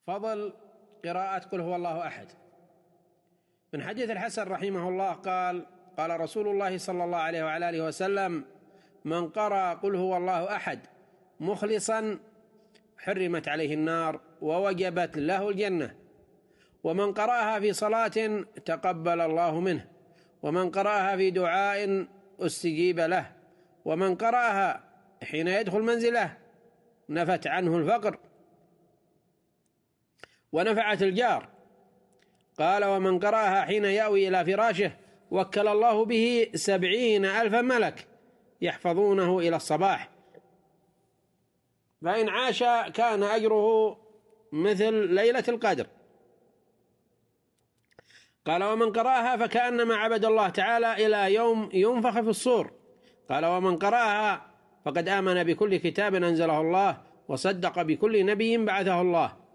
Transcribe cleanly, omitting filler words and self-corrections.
فضل قراءة قل هو الله أحد. من حديث الحسن رحمه الله قال: قال رسول الله صلى الله عليه وعلى آله وسلم: من قرأ قل هو الله أحد مخلصا حرمت عليه النار ووجبت له الجنة، ومن قرأها في صلاة تقبل الله منه، ومن قرأها في دعاء استجيب له، ومن قرأها حين يدخل منزله نفت عنه الفقر ونفعت الجار. قال: ومن قرأها حين يأوي إلى فراشه وكل الله به 70,000 ملك يحفظونه إلى الصباح، فإن عاش كان أجره مثل ليلة القدر. قال: ومن قرأها فكأنما عبد الله تعالى إلى يوم ينفخ في الصور. قال: ومن قرأها فقد آمن بكل كتاب أنزله الله وصدق بكل نبي بعثه الله.